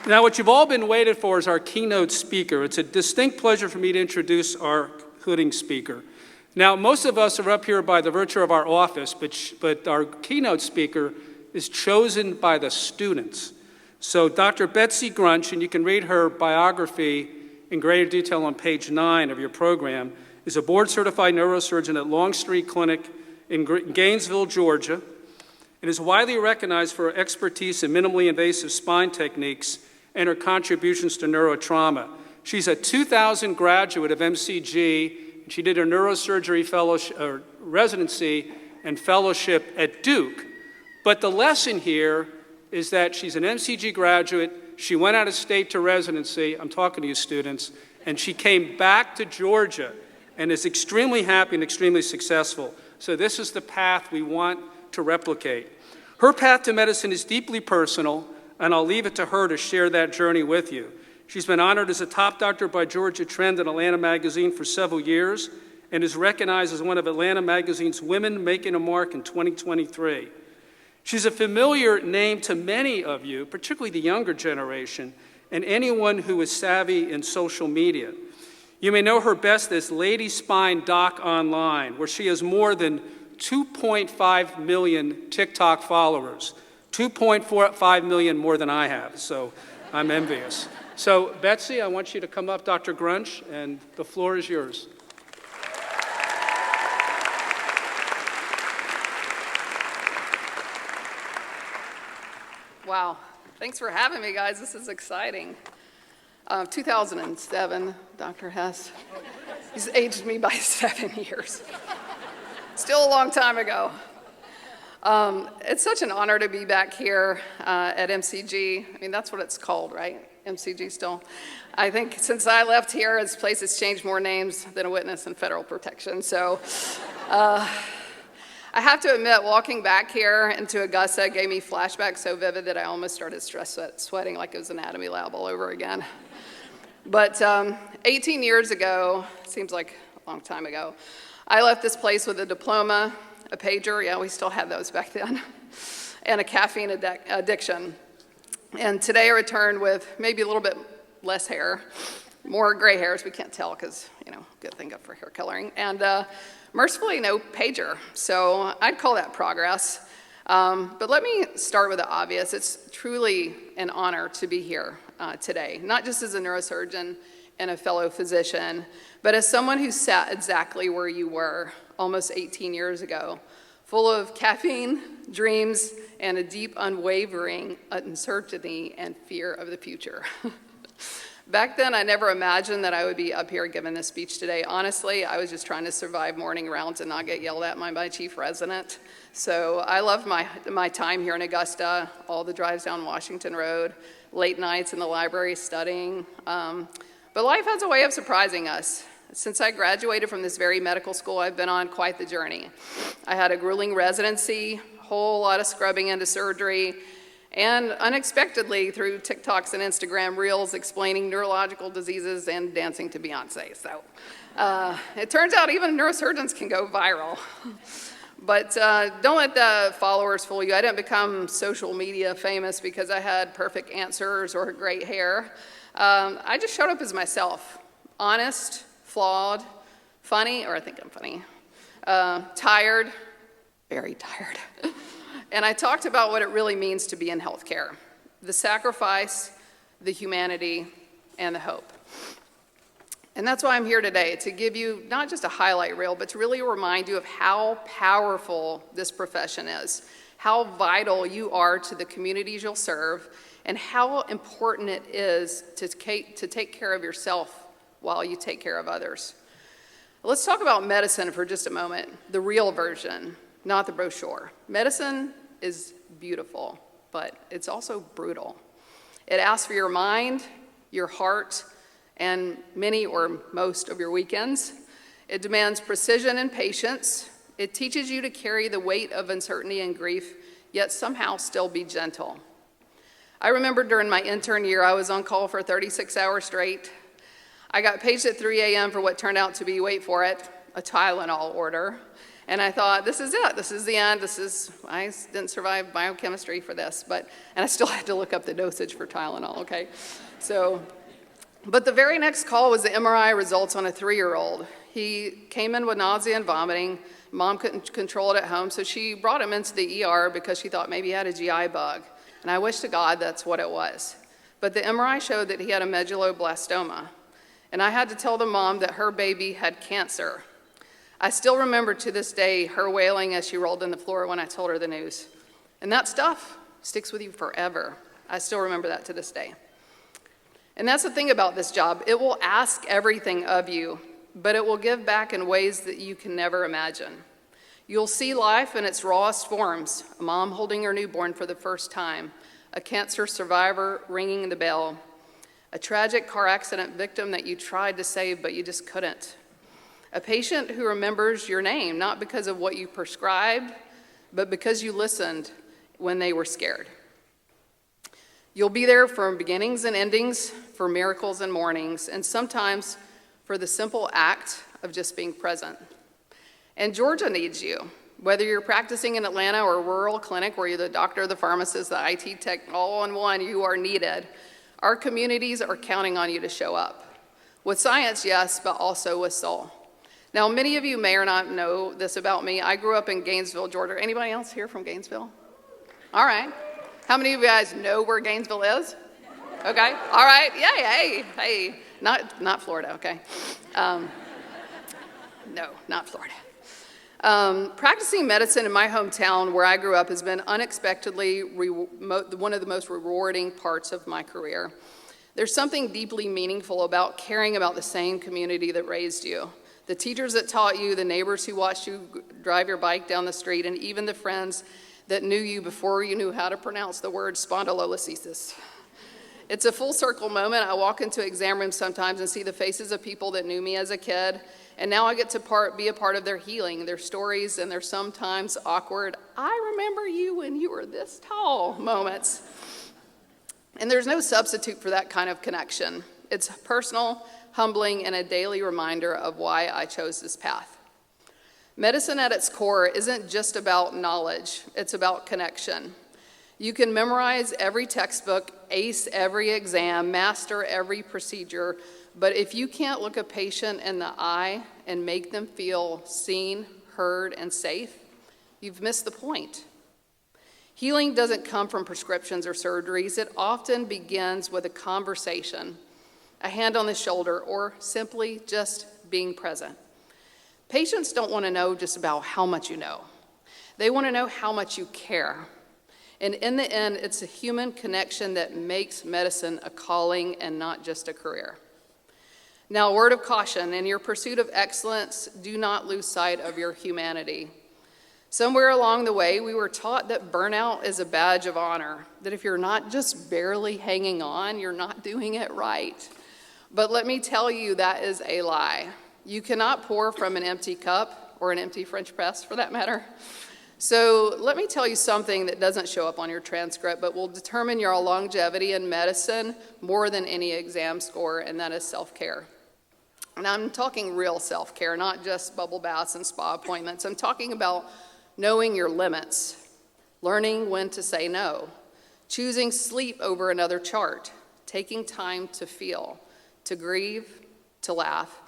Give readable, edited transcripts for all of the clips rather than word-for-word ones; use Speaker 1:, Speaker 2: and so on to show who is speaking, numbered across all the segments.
Speaker 1: Now, what you've all been waiting for is our keynote speaker. It's a distinct pleasure for me to introduce our hooding speaker. Now, most of us are up here by the virtue of our office, but our keynote speaker is chosen by the students. So Dr. Betsy Grunch, and you can read her biography in greater detail on page 9 of your program, is a board-certified neurosurgeon at Longstreet Clinic in Gainesville, Georgia, and is widely recognized for her expertise in minimally invasive spine techniques and her contributions to neurotrauma. She's a 2000 graduate of MCG. She did her neurosurgery fellowship, residency and fellowship at Duke. But the lesson here is that she's an MCG graduate. She went out of state to residency. I'm talking to you students. And she came back to Georgia and is extremely happy and extremely successful. So this is the path we want to replicate. Her path to medicine is deeply personal, and I'll leave it to her to share that journey with you. She's been honored as a top doctor by Georgia Trend and Atlanta Magazine for several years and is recognized as one of Atlanta Magazine's Women Making a Mark in 2023. She's a familiar name to many of you, particularly the younger generation, and anyone who is savvy in social media. You may know her best as Lady Spine Doc Online, where she has more than 2.5 million TikTok followers, 2.45 million more than I have, so I'm envious. So Betsy, I want you to come up, Dr. Grunch, and the floor is yours.
Speaker 2: Wow, thanks for having me, guys. This is exciting. 2007, Dr. Hess. He's aged me by 7 years. Still a long time ago. It's such an honor to be back here at MCG. I mean, that's what it's called, right? MCG still. I think since I left here, this place has changed more names than a witness in federal protection. So I have to admit, walking back here into Augusta gave me flashbacks so vivid that I almost started sweating like it was an anatomy lab all over again. But 18 years ago, seems like a long time ago, I left this place with a diploma, a pager, yeah, we still had those back then, and a caffeine addiction. And today I returned with maybe a little bit less hair, more gray hairs, we can't tell because, you know, good thing up for hair coloring, and mercifully no pager. So I'd call that progress. But let me start with the obvious. It's truly an honor to be here today, not just as a neurosurgeon and a fellow physician, but as someone who sat exactly where you were almost 18 years ago, full of caffeine, dreams, and a deep, unwavering uncertainty and fear of the future. Back then, I never imagined that I would be up here giving this speech today. Honestly, I was just trying to survive morning rounds and not get yelled at by my chief resident. So I loved my time here in Augusta, all the drives down Washington Road, late nights in the library studying. But life has a way of surprising us. Since I graduated from this very medical school, I've been on quite the journey. I had a grueling residency, a whole lot of scrubbing into surgery, and unexpectedly through TikToks and Instagram Reels explaining neurological diseases and dancing to Beyonce. So it turns out even neurosurgeons can go viral. But don't let the followers fool you. I didn't become social media famous because I had perfect answers or great hair. I just showed up as myself, honest, flawed, funny, or I think I'm funny, tired, very tired. And I talked about what it really means to be in healthcare, the sacrifice, the humanity, and the hope. And that's why I'm here today, to give you not just a highlight reel, but to really remind you of how powerful this profession is, how vital you are to the communities you'll serve, and how important it is to take care of yourself while you take care of others. Let's talk about medicine for just a moment, the real version, not the brochure. Medicine is beautiful, but it's also brutal. It asks for your mind, your heart, and many or most of your weekends. It demands precision and patience. It teaches you to carry the weight of uncertainty and grief, yet somehow still be gentle. I remember during my intern year, I was on call for 36 hours straight. I got paged at 3 a.m. for what turned out to be, wait for it, a Tylenol order. And I thought, this is it. This is the end. I didn't survive biochemistry for this, and I still had to look up the dosage for Tylenol, okay? But the very next call was the MRI results on a 3-year-old. He came in with nausea and vomiting. Mom couldn't control it at home, so she brought him into the ER because she thought maybe he had a GI bug. And I wish to God that's what it was. But the MRI showed that he had a medulloblastoma. And I had to tell the mom that her baby had cancer. I still remember to this day her wailing as she rolled on the floor when I told her the news. And that stuff sticks with you forever. I still remember that to this day. And that's the thing about this job. It will ask everything of you, but it will give back in ways that you can never imagine. You'll see life in its rawest forms, a mom holding her newborn for the first time, a cancer survivor ringing the bell, a tragic car accident victim that you tried to save but you just couldn't, a patient who remembers your name, not because of what you prescribed, but because you listened when they were scared. You'll be there for beginnings and endings, for miracles and mornings, and sometimes for the simple act of just being present. And Georgia needs you. Whether you're practicing in Atlanta or a rural clinic where you're the doctor, the pharmacist, the IT tech, all in one, you are needed. Our communities are counting on you to show up. With science, yes, but also with soul. Now, many of you may or not know this about me. I grew up in Gainesville, Georgia. Anybody else here from Gainesville? All right. How many of you guys know where Gainesville is? Okay. All right. Yeah. Hey. Not Florida. Okay. No, not Florida. Practicing medicine in my hometown where I grew up has been unexpectedly one of the most rewarding parts of my career. There's something deeply meaningful about caring about the same community that raised you. The teachers that taught you, the neighbors who watched you drive your bike down the street, and even the friends that knew you before you knew how to pronounce the word spondylolisthesis. It's a full circle moment. I walk into exam rooms sometimes and see the faces of people that knew me as a kid, and now I get to be a part of their healing, their stories, and their sometimes awkward, I remember you when you were this tall moments. And there's no substitute for that kind of connection. It's personal, humbling, and a daily reminder of why I chose this path. Medicine at its core isn't just about knowledge, it's about connection. You can memorize every textbook, ace every exam, master every procedure, but if you can't look a patient in the eye and make them feel seen, heard, and safe, you've missed the point. Healing doesn't come from prescriptions or surgeries. It often begins with a conversation, a hand on the shoulder, or simply just being present. Patients don't want to know just about how much you know. They want to know how much you care. And in the end, it's a human connection that makes medicine a calling and not just a career. Now, a word of caution, in your pursuit of excellence, do not lose sight of your humanity. Somewhere along the way, we were taught that burnout is a badge of honor, that if you're not just barely hanging on, you're not doing it right. But let me tell you, that is a lie. You cannot pour from an empty cup, or an empty French press for that matter. So let me tell you something that doesn't show up on your transcript, but will determine your longevity in medicine more than any exam score, and that is self-care. And I'm talking real self-care, not just bubble baths and spa appointments. I'm talking about knowing your limits, learning when to say no, choosing sleep over another chart, taking time to feel, to grieve, to laugh,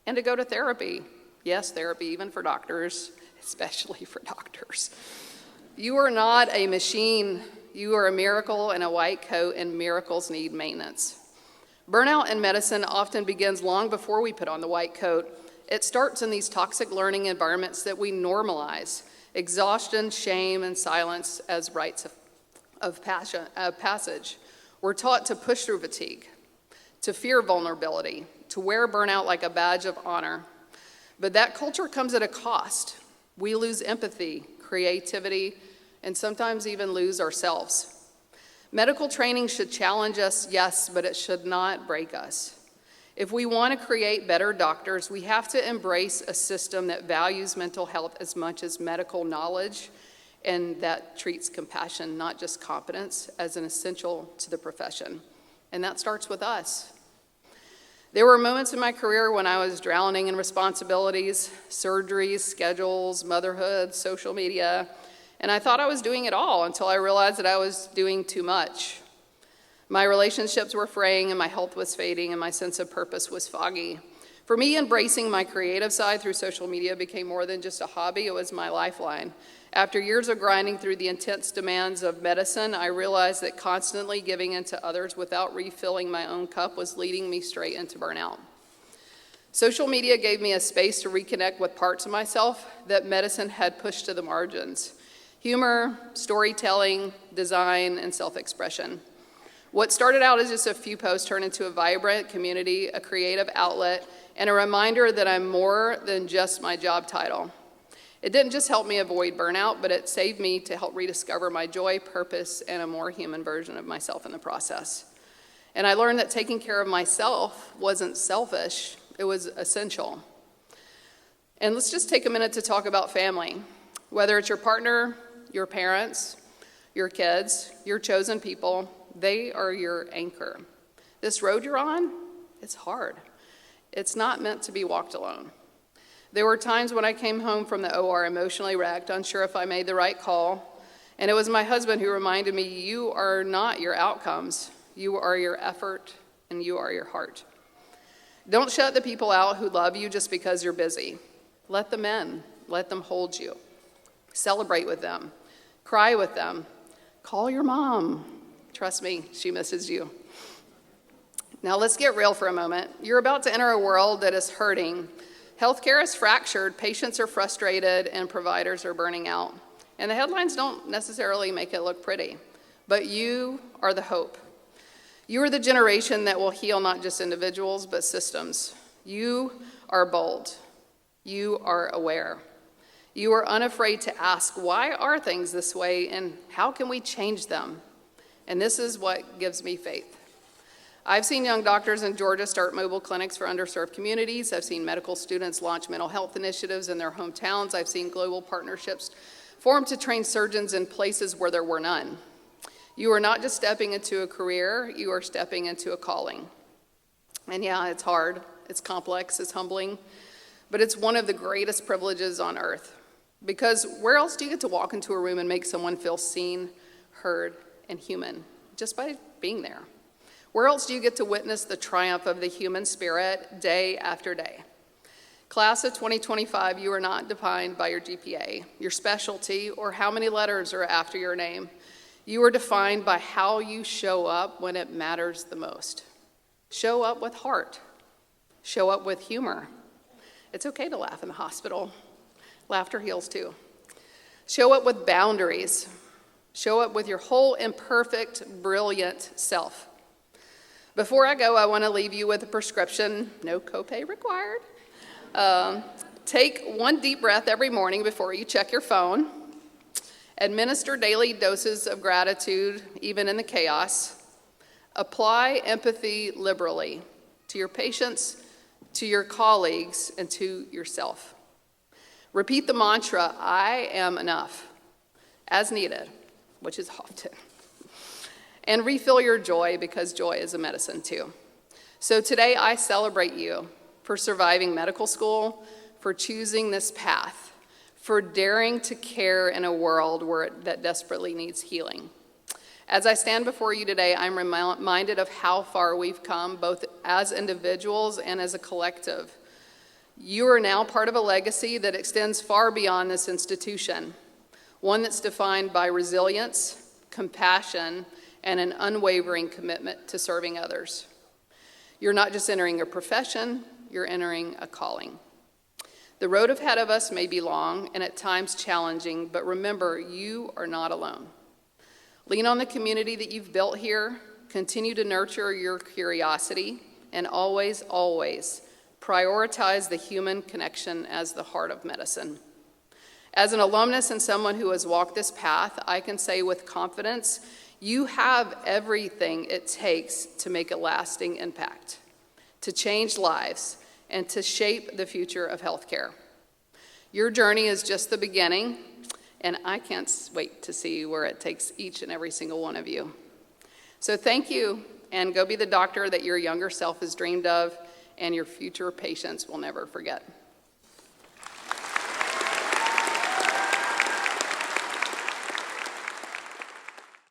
Speaker 2: and to go to therapy. Yes, therapy, even for doctors, especially for doctors. You are not a machine. You are a miracle in a white coat, and miracles need maintenance. Burnout in medicine often begins long before we put on the white coat. It starts in these toxic learning environments that we normalize: exhaustion, shame, and silence as rites of passage. We're taught to push through fatigue, to fear vulnerability, to wear burnout like a badge of honor. But that culture comes at a cost. We lose empathy, creativity, and sometimes even lose ourselves. Medical training should challenge us, yes, but it should not break us. If we want to create better doctors, we have to embrace a system that values mental health as much as medical knowledge, and that treats compassion, not just competence, as an essential to the profession. And that starts with us. There were moments in my career when I was drowning in responsibilities, surgeries, schedules, motherhood, social media, and I thought I was doing it all until I realized that I was doing too much. My relationships were fraying and my health was fading and my sense of purpose was foggy. For me, embracing my creative side through social media became more than just a hobby, it was my lifeline. After years of grinding through the intense demands of medicine, I realized that constantly giving into others without refilling my own cup was leading me straight into burnout. Social media gave me a space to reconnect with parts of myself that medicine had pushed to the margins. Humor, storytelling, design, and self-expression. What started out as just a few posts turned into a vibrant community, a creative outlet, and a reminder that I'm more than just my job title. It didn't just help me avoid burnout, but it saved me to help rediscover my joy, purpose, and a more human version of myself in the process. And I learned that taking care of myself wasn't selfish, it was essential. And let's just take a minute to talk about family. Whether it's your partner, your parents, your kids, your chosen people, they are your anchor. This road you're on, it's hard. It's not meant to be walked alone. There were times when I came home from the OR emotionally wrecked, unsure if I made the right call, and it was my husband who reminded me, you are not your outcomes, you are your effort, and you are your heart. Don't shut the people out who love you just because you're busy. Let them in, let them hold you. Celebrate with them, cry with them, call your mom. Trust me, she misses you. Now let's get real for a moment. You're about to enter a world that is hurting. Healthcare is fractured, patients are frustrated, and providers are burning out. And the headlines don't necessarily make it look pretty, but you are the hope. You are the generation that will heal not just individuals, but systems. You are bold. You are aware. You are unafraid to ask, why are things this way, and how can we change them? And this is what gives me faith. I've seen young doctors in Georgia start mobile clinics for underserved communities. I've seen medical students launch mental health initiatives in their hometowns. I've seen global partnerships form to train surgeons in places where there were none. You are not just stepping into a career, you are stepping into a calling. And yeah, it's hard, it's complex, it's humbling, but it's one of the greatest privileges on earth. Because where else do you get to walk into a room and make someone feel seen, heard, and human? Just by being there. Where else do you get to witness the triumph of the human spirit day after day? Class of 2025, you are not defined by your GPA, your specialty, or how many letters are after your name. You are defined by how you show up when it matters the most. Show up with heart. Show up with humor. It's okay to laugh in the hospital. Laughter heals too. Show up with boundaries. Show up with your whole imperfect, brilliant self. Before I go, I want to leave you with a prescription, no copay required. Take one deep breath every morning before you check your phone. Administer daily doses of gratitude, even in the chaos. Apply empathy liberally to your patients, to your colleagues, and to yourself. Repeat the mantra, I am enough, as needed, which is often. And refill your joy, because joy is a medicine too. So today I celebrate you for surviving medical school, for choosing this path, for daring to care in a world that desperately needs healing. As I stand before you today, I'm reminded of how far we've come, both as individuals and as a collective. You are now part of a legacy that extends far beyond this institution, one that's defined by resilience, compassion, and an unwavering commitment to serving others. You're not just entering a profession, you're entering a calling. The road ahead of us may be long and at times challenging, but remember, you are not alone. Lean on the community that you've built here, continue to nurture your curiosity, and always, always prioritize the human connection as the heart of medicine. As an alumnus and someone who has walked this path, I can say with confidence, you have everything it takes to make a lasting impact, to change lives, and to shape the future of healthcare. Your journey is just the beginning, and I can't wait to see where it takes each and every single one of you. So thank you, and go be the doctor that your younger self has dreamed of, and your future patients will never forget.